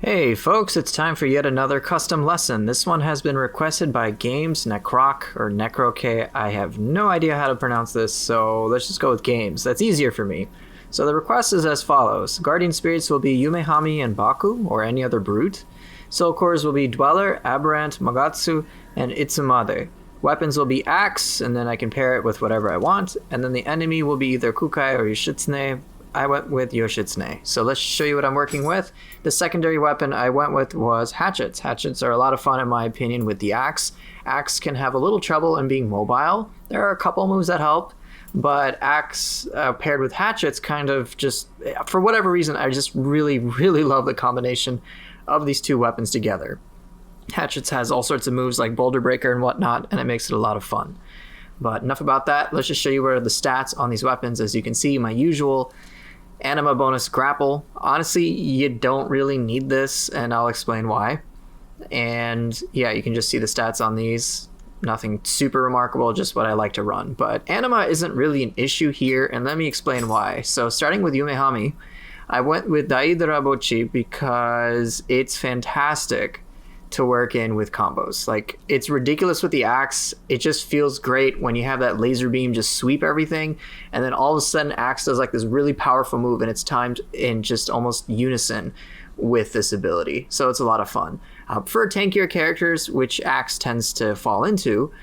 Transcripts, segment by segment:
Hey folks, it's time for yet another custom lesson. This one has been requested by Gamez, NecroK, or NecroK. I have no idea how to pronounce this, so let's just go with Gamez. That's easier for me. So the request is as follows. Guardian Spirits will be Yumehami and Baku, or any other brute. Soul Cores will be Dweller, Aberrant, Magatsu, and Itsumade. Weapons will be Axe, and then I can pair it with whatever I want. And then the enemy will be either Kukai or Yoshitsune. I went with Yoshitsune. So let's show you what I'm working with. The secondary weapon I went with was Hatchets. Hatchets are a lot of fun in my opinion with the Axe. Axe can have a little trouble in being mobile. There are a couple moves that help, but Axe paired with Hatchets kind of just, for whatever reason, I just really, really love the combination of these two weapons together. Hatchets has all sorts of moves like Boulder Breaker and whatnot, and it makes it a lot of fun. But enough about that. Let's just show you what are the stats on these weapons. As you can see, my usual Anima bonus grapple. Honestly, you don't really need this, and I'll explain why. And yeah, you can just see the stats on these. Nothing super remarkable, just what I like to run. But Anima isn't really an issue here, and let me explain why. So starting with Yumehami, I went with Daidara Bocchi because it's fantastic to work in with combos. Like, it's ridiculous with the axe. It just feels great when you have that laser beam just sweep everything, and then all of a sudden axe does like this really powerful move, and it's timed in just almost unison with this ability. So it's a lot of fun. For tankier characters, which axe tends to fall into,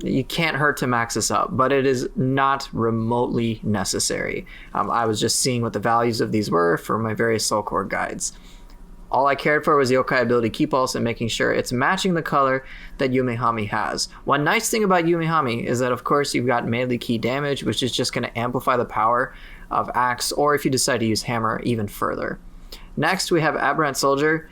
you can't hurt to max this up, but it is not remotely necessary. I was just seeing what the values of these were for my various soul core guides. All I cared for was Yokai ability Key Pulse and making sure it's matching the color that Yumehami has. One nice thing about Yumehami is that, of course, you've got melee key damage, which is just going to amplify the power of Axe, or if you decide to use Hammer, even further. Next, we have Aberrant Soldier.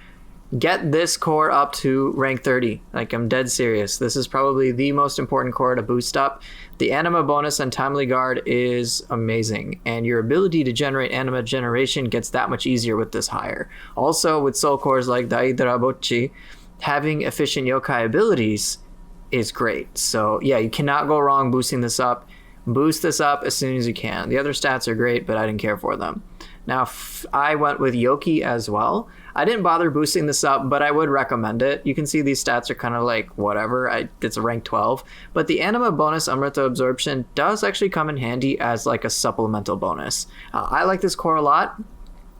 Get this core up to rank 30. Like, I'm dead serious. This is probably the most important core to boost up. The Anima bonus and Timely Guard is amazing, and your ability to generate Anima generation gets that much easier with this higher. Also, with soul cores like Daidara Bocchi, having efficient yokai abilities is great. So yeah, you cannot go wrong boosting this up. Boost this up as soon as you can. The other stats are great, but I didn't care for them. Now, I went with Yoki as well. I didn't bother boosting this up, but I would recommend it. You can see these stats are kind of like whatever. It's a rank 12. But the Anima bonus Amrita Absorption does actually come in handy as like a supplemental bonus. I like this core a lot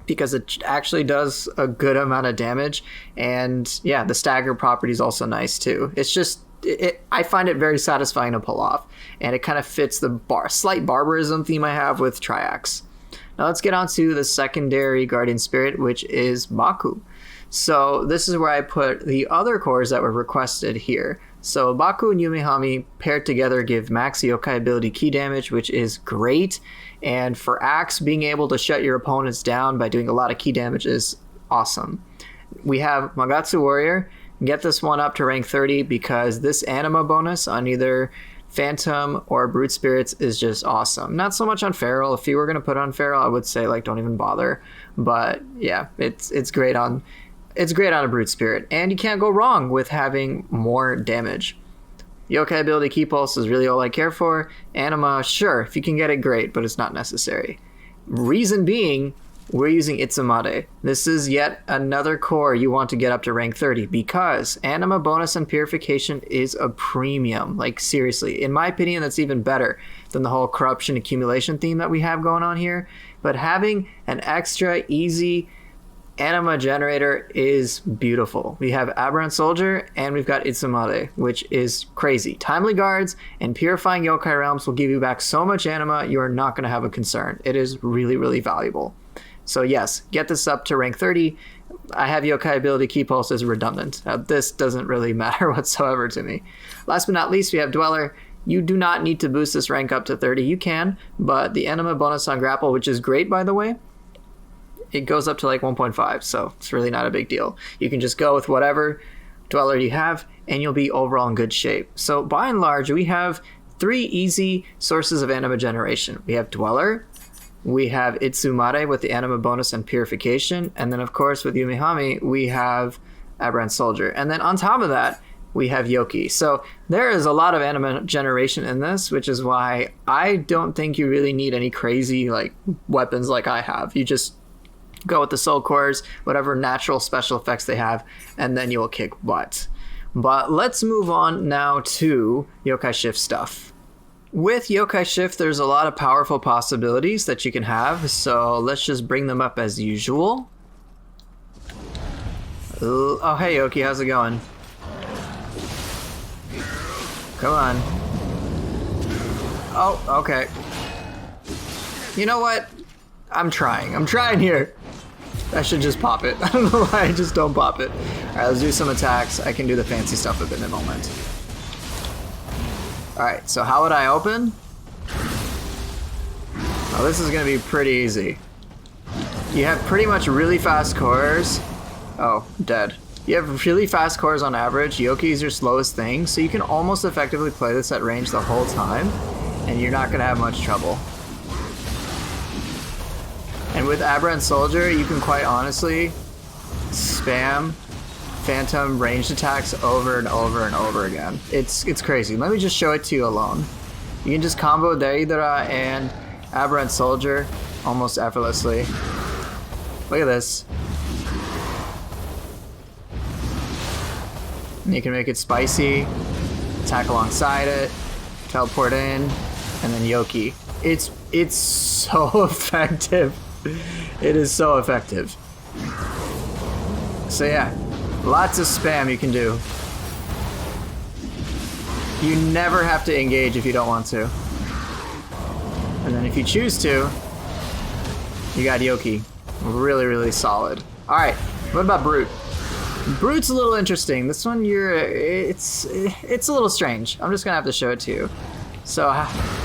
because it actually does a good amount of damage. And yeah, the stagger property is also nice too. It's just, I find it very satisfying to pull off. And it kind of fits the slight barbarism theme I have with Triax. Now let's get on to the secondary Guardian Spirit, which is Baku. So this is where I put the other cores that were requested here. So Baku and Yumehami paired together give max yokai ability key damage, which is great. And for Axe, being able to shut your opponents down by doing a lot of key damage is awesome. We have Magatsu Warrior. Get this one up to rank 30 because this Anima bonus on either Phantom or Brute Spirits is just awesome. Not so much on Feral. If you were going to put on Feral, I would say like don't even bother. But yeah, it's great on a Brute Spirit, and you can't go wrong with having more damage. Yokai ability Key Pulse is really all I care for. Anima, sure, if you can get it, great, but it's not necessary. Reason being, we're using Itsumade. This is yet another core you want to get up to rank 30 because Anima bonus and Purification is a premium. Like, seriously, in my opinion, that's even better than the whole corruption accumulation theme that we have going on here. But having an extra easy Anima generator is beautiful. We have Aberrant Soldier and we've got Itsumade, which is crazy. Timely Guards and Purifying Yokai Realms will give you back so much Anima, you are not going to have a concern. It is really, really valuable. So yes, get this up to rank 30. I have Yokai ability Key Pulse as redundant. This doesn't really matter whatsoever to me. Last but not least, we have Dweller. You do not need to boost this rank up to 30. You can, but the Anima bonus on Grapple, which is great by the way, it goes up to like 1.5, so it's really not a big deal. You can just go with whatever Dweller you have, and you'll be overall in good shape. So by and large, we have 3 easy sources of Anima generation. We have Dweller, we have Itsumade with the Anima bonus and Purification, and then of course with Yumehami, we have Aberrant Soldier. And then on top of that, we have Yoki. So there is a lot of Anima generation in this, which is why I don't think you really need any crazy like weapons like I have. You just Go with the soul cores, whatever natural special effects they have, and then you will kick butt. But let's move on now to Yokai Shift stuff. With Yokai Shift, there's a lot of powerful possibilities that you can have, so let's just bring them up as usual. Oh, hey Yoki, how's it going? Come on. Oh, okay. You know what? I'm trying here. I should just pop it. I don't know why I just don't pop it. Alright, let's do some attacks. I can do the fancy stuff a bit in a moment. Alright, so how would I open? Oh, this is going to be pretty easy. You have pretty much really fast cores. Oh, dead. You have really fast cores on average. Yoki is your slowest thing, so you can almost effectively play this at range the whole time, and you're not going to have much trouble. And with Aberrant Soldier, you can quite honestly spam phantom ranged attacks over and over and over again. It's crazy. Let me just show it to you alone. You can just combo Daidara and Aberrant Soldier almost effortlessly. Look at this. And you can make it spicy, attack alongside it, teleport in, and then Yoki. It's so effective. It is so effective. So yeah, lots of spam you can do. You never have to engage if you don't want to. And then if you choose to, you got Yoki. Really, really solid. Alright, what about Brute? Brute's a little interesting. This one, it's a little strange. I'm just gonna have to show it to you. So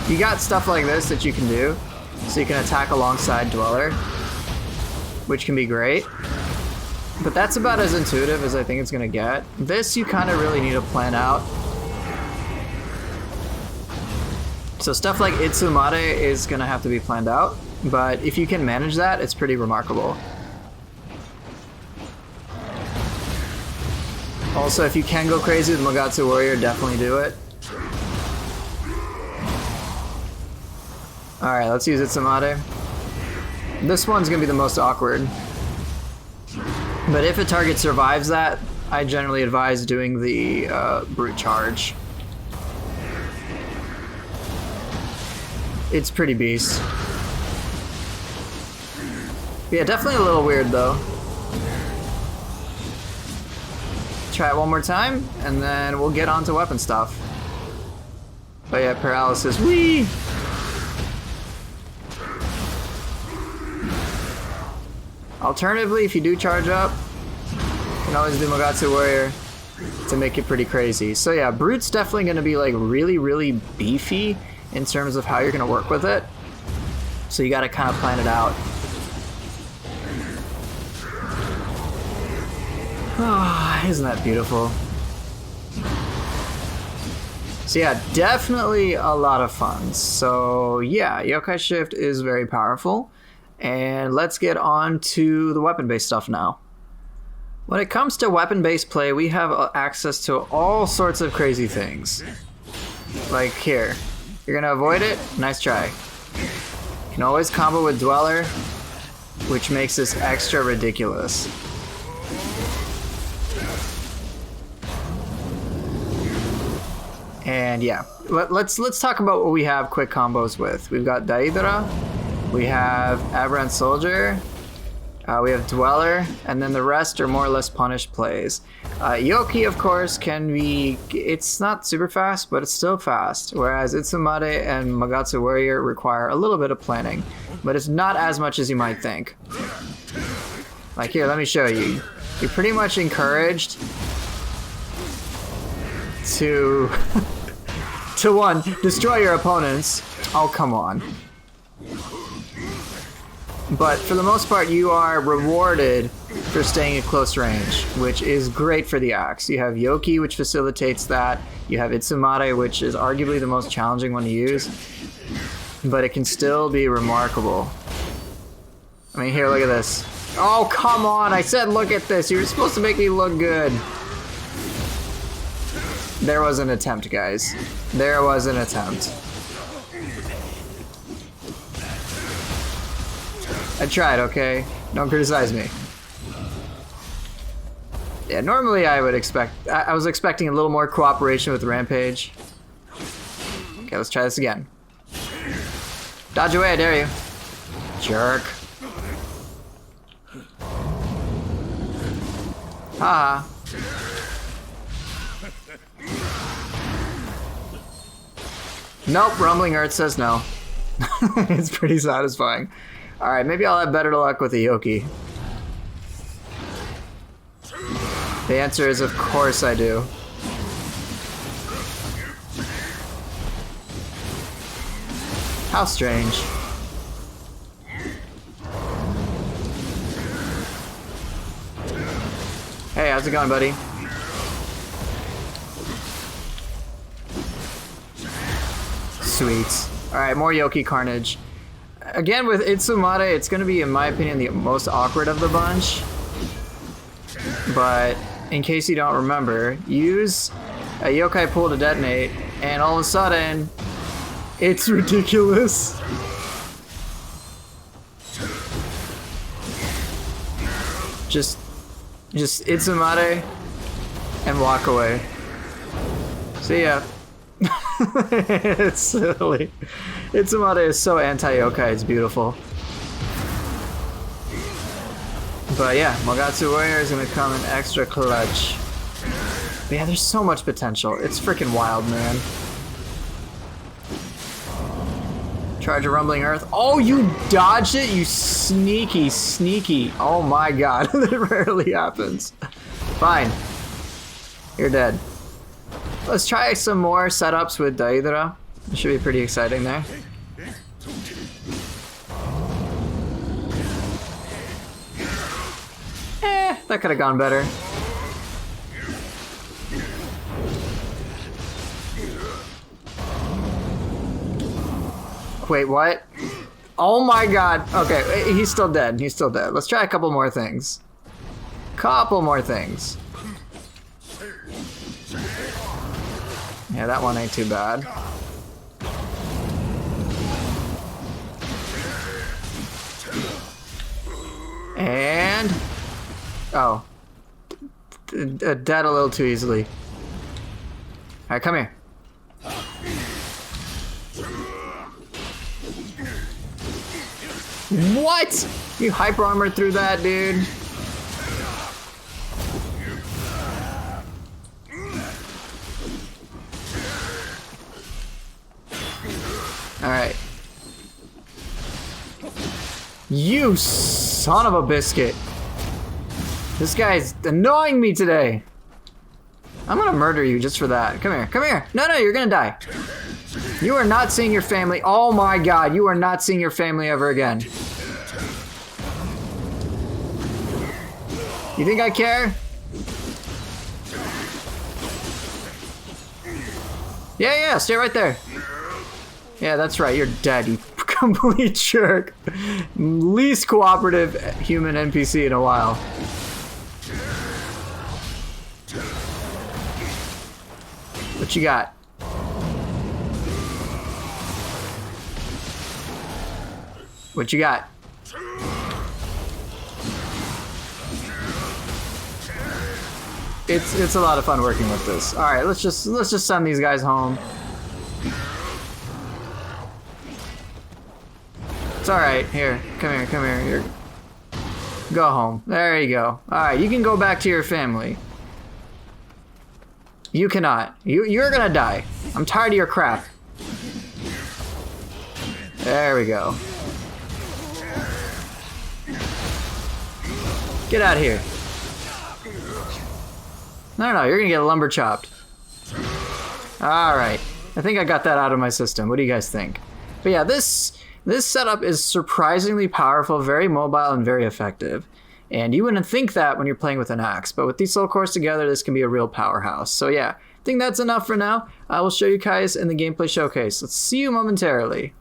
you got stuff like this that you can do. So you can attack alongside Dweller, which can be great. But that's about as intuitive as I think it's gonna get. This you kind of really need to plan out. So stuff like Itsumade is gonna have to be planned out, but if you can manage that, it's pretty remarkable. Also, if you can go crazy with Magatsu Warrior, definitely do it. Alright, let's use Itsumade. This one's gonna be the most awkward. But if a target survives that, I generally advise doing the Brute Charge. It's pretty beast. Yeah, definitely a little weird though. Try it one more time, and then we'll get on to weapon stuff. But yeah, paralysis. Whee! Alternatively, if you do charge up, you can always do Magatsu Warrior to make it pretty crazy. So yeah, Brute's definitely going to be like really, really beefy in terms of how you're going to work with it. So you got to kind of plan it out. Oh, isn't that beautiful? So yeah, definitely a lot of fun. So yeah, Yokai Shift is very powerful. And let's get on to the weapon-based stuff now. When it comes to weapon-based play, we have access to all sorts of crazy things. Like here. You're gonna avoid it? Nice try. You can always combo with Dweller, which makes this extra ridiculous. And yeah, let's talk about what we have quick combos with. We've got Daidara, we have Aberrant Soldier, we have Dweller, and then the rest are more or less punished plays. Yoki, of course, can be, it's not super fast, but it's still fast, whereas Itsumade and Magatsu Warrior require a little bit of planning, but it's not as much as you might think. Like here, let me show you. You're pretty much encouraged to one, destroy your opponents. Oh, come on. But for the most part, you are rewarded for staying at close range, which is great for the axe. You have Yoki, which facilitates that. You have Itsumade, which is arguably the most challenging one to use. But it can still be remarkable. I mean, here, look at this. Oh, come on! I said look at this! You were supposed to make me look good! There was an attempt, guys. There was an attempt. I tried, okay? Don't criticize me. Yeah, normally I would expect... I was expecting a little more cooperation with Rampage. Okay, let's try this again. Dodge away, I dare you. Jerk. Haha. Nope, Rumbling Earth says no. It's pretty satisfying. Alright, maybe I'll have better luck with the Yoki. The answer is, of course I do. How strange. Hey, how's it going, buddy? Sweet. Alright, more Yoki carnage. Again, with Itsumade, it's going to be, in my opinion, the most awkward of the bunch. But in case you don't remember, use a yokai pool to detonate, and all of a sudden, it's ridiculous. Just Itsumade and walk away. See ya. It's silly. Itsumade is so anti-yokai, it's beautiful. But yeah, Magatsu Warrior is gonna come in extra clutch. But yeah, there's so much potential. It's freaking wild, man. Charge a Rumbling Earth. Oh, you dodged it, you sneaky, sneaky. Oh my god, that rarely happens. Fine. You're dead. Let's try some more setups with Daidara. It should be pretty exciting there. That could have gone better. Wait, what? Oh my god. Okay, he's still dead. He's still dead. Let's try a couple more things. Couple more things. Yeah, that one ain't too bad. And... oh. Dead a little too easily. Alright, come here. What? You hyper armored through that, dude? Alright. You son of a biscuit. This guy's annoying me today. I'm gonna murder you just for that. Come here, come here. No, you're gonna die. You are not seeing your family. Oh my god, you are not seeing your family ever again. You think I care? Yeah, stay right there. Yeah, that's right, you're dead, you complete jerk. Least cooperative human NPC in a while. What you got? What you got? It's a lot of fun working with this. All right, let's just send these guys home. It's all right. Here, come here. Here. Go home. There you go. All right, you can go back to your family. You cannot. You're gonna die. I'm tired of your crap. There we go. Get out of here. No, you're gonna get lumber chopped. Alright. I think I got that out of my system. What do you guys think? But yeah, this setup is surprisingly powerful, very mobile, and very effective. And you wouldn't think that when you're playing with an axe, but with these soul cores together, this can be a real powerhouse. So yeah, I think that's enough for now. I will show you guys in the gameplay showcase. Let's see you momentarily.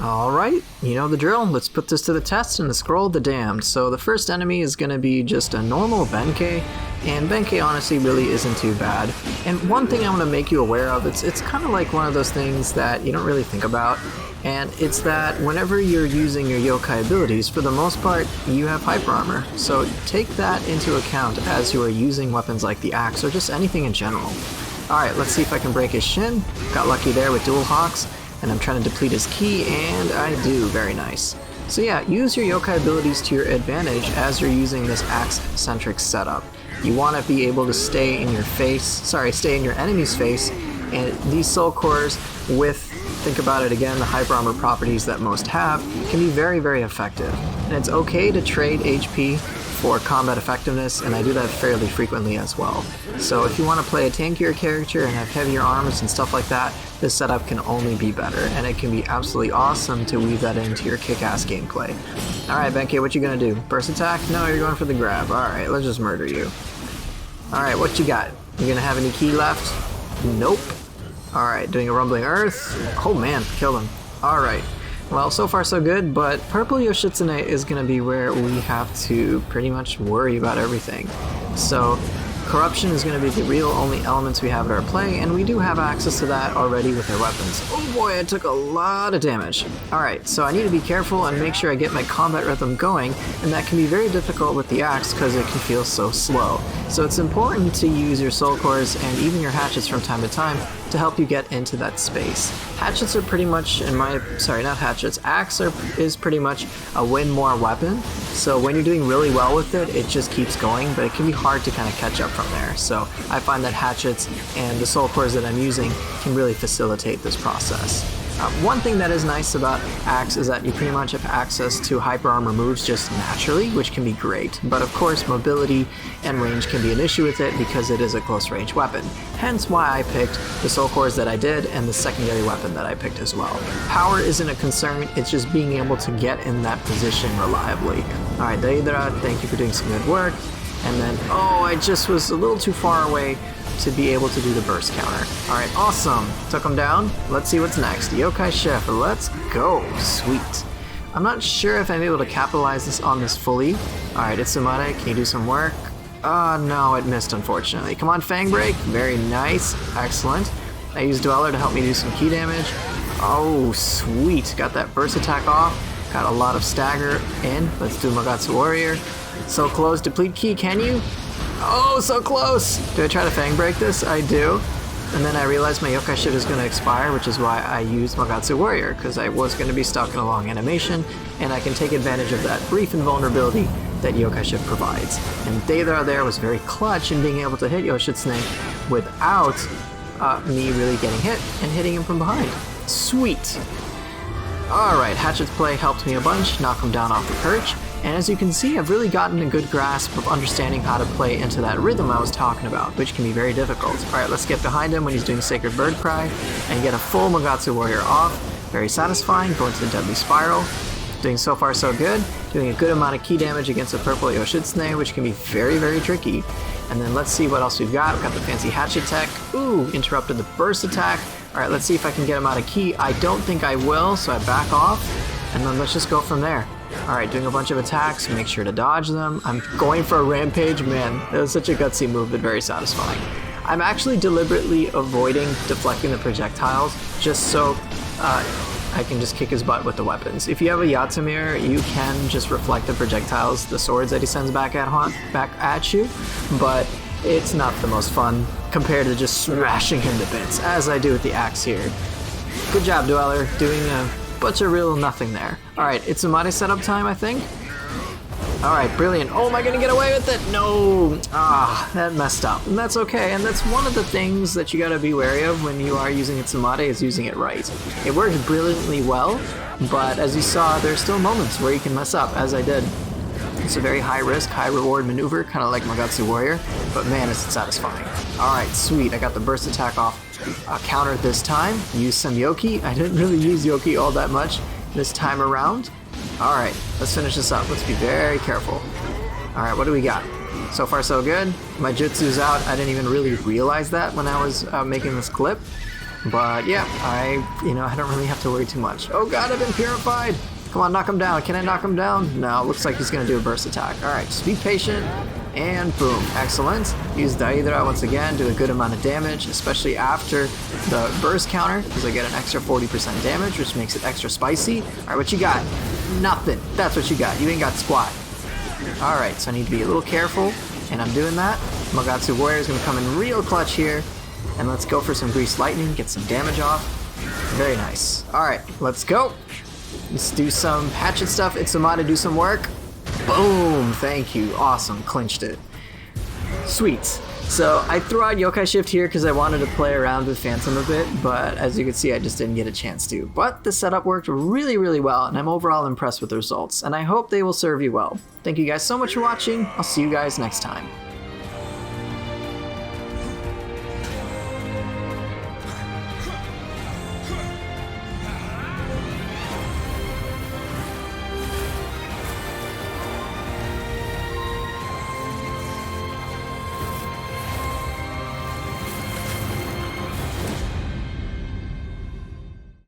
Alright, you know the drill. Let's put this to the test in the Scroll of the Damned. So the first enemy is going to be just a normal Benkei, and Benkei honestly really isn't too bad. And one thing I'm going to make you aware of, it's kind of like one of those things that you don't really think about, and it's that whenever you're using your yokai abilities, for the most part, you have hyper armor. So take that into account as you are using weapons like the axe or just anything in general. Alright, let's see if I can break his shin. Got lucky there with dual hawks. And I'm trying to deplete his ki, and I do. Very nice. So yeah, use your yokai abilities to your advantage as you're using this axe-centric setup. You want to be able to stay in your enemy's face, and these soul cores with, think about it again, the hyper armor properties that most have, can be very, very effective. And it's okay to trade HP for combat effectiveness, and I do that fairly frequently as well. So if you want to play a tankier character and have heavier arms and stuff like that, this setup can only be better, and it can be absolutely awesome to weave that into your kick-ass gameplay. Alright, Benkei, what you gonna do? Burst attack? No, you're going for the grab. Alright, let's just murder you. Alright, what you got? You gonna have any ki left? Nope. Alright, doing a rumbling earth. Oh man, killed him. Alright. Well, so far so good, but purple Yoshitsune is going to be where we have to pretty much worry about everything. So, corruption is going to be the real only elements we have at our play, and we do have access to that already with our weapons. Oh boy, I took a lot of damage. Alright, so I need to be careful and make sure I get my combat rhythm going, and that can be very difficult with the axe because it can feel so slow. So it's important to use your soul cores and even your hatchets from time to time to help you get into that space. Hatchets are pretty much, axe is pretty much a win more weapon, so when you're doing really well with it, it just keeps going, but it can be hard to kind of catch up from there. So I find that hatchets and the soul cores that I'm using can really facilitate this process. One thing that is nice about axe is that you pretty much have access to hyper armor moves just naturally, which can be great, but of course mobility and range can be an issue with it because it is a close range weapon. Hence why I picked the soul cores that I did and the secondary weapon that I picked as well. Power isn't a concern, it's just being able to get in that position reliably. Alright, Daidara, thank you for doing some good work. And then, oh, I just was a little too far away to be able to do the burst counter. Alright, awesome. Took him down. Let's see what's next. Yokai Shift. Let's go. Sweet. I'm not sure if I'm able to capitalize on this fully. Alright, Itsumade, can you do some work? No, it missed, unfortunately. Come on, Fang Break. Very nice. Excellent. I used Dweller to help me do some ki damage. Oh, sweet. Got that burst attack off. Got a lot of stagger in. Let's do Magatsu Warrior. So close. Deplete ki, can you? Oh, so close! Do I try to Fang Break this? I do. And then I realized my Yokai Shift is going to expire, which is why I used Magatsu Warrior, because I was going to be stuck in a long animation, and I can take advantage of that brief invulnerability that Yokai Shift provides. And Daidara there was very clutch in being able to hit Yoshitsune without me really getting hit and hitting him from behind. Sweet! Alright, Hatchet's play helped me a bunch, knock him down off the perch, and as you can see, I've really gotten a good grasp of understanding how to play into that rhythm I was talking about, which can be very difficult. Alright, let's get behind him when he's doing Sacred Bird Cry, and get a full Magatsu Warrior off. Very satisfying, going to the Deadly Spiral. Doing so far so good, doing a good amount of ki damage against a purple Yoshitsune, which can be very, very tricky. And then let's see what else we've got. We've got the fancy Hatchet tech. Ooh, interrupted the burst attack. Alright, let's see if I can get him out of ki. I don't think I will, so I back off, and then let's just go from there. Alright, doing a bunch of attacks, make sure to dodge them. I'm going for a rampage, man. That was such a gutsy move, but very satisfying. I'm actually deliberately avoiding deflecting the projectiles, just so I can just kick his butt with the weapons. If you have a Yatsu mirror, you can just reflect the projectiles, the swords that he sends back at you, but it's not the most fun compared to just smashing him to bits, as I do with the axe here. Good job, Dweller, doing a bunch of real nothing there. Alright, Itsumade setup time, I think? Alright, brilliant. Oh, am I gonna get away with it? No! That messed up. And that's okay, and that's one of the things that you gotta be wary of when you are using Itsumade, is using it right. It worked brilliantly well, but as you saw, there's still moments where you can mess up, as I did. It's a very high risk, high reward maneuver, kind of like Magatsu Warrior, but man, is it satisfying. Alright, sweet, I got the burst attack off. Countered this time, used some Yoki. I didn't really use Yoki all that much this time around. Alright, let's finish this up. Let's be very careful. Alright, what do we got? So far so good. My jutsu's out. I didn't even really realize that when I was making this clip. But yeah, I don't really have to worry too much. Oh god, I've been purified! Come on, knock him down. Can I knock him down? No, looks like he's gonna do a burst attack. Alright, just be patient. And boom, excellent. Use Daidara once again, do a good amount of damage, especially after the burst counter, because I get an extra 40% damage, which makes it extra spicy. Alright, what you got? Nothing. That's what you got. You ain't got squat. Alright, so I need to be a little careful, and I'm doing that. Magatsu Warrior is going to come in real clutch here, and let's go for some Greased Lightning, get some damage off. Very nice. Alright, let's go. Let's do some hatchet stuff. Itsumade, do some work. Boom! Thank you. Awesome. Clinched it. Sweet. So I threw out Yokai Shift here because I wanted to play around with Phantom a bit, but as you can see, I just didn't get a chance to. But the setup worked really, really well, and I'm overall impressed with the results, and I hope they will serve you well. Thank you guys so much for watching. I'll see you guys next time.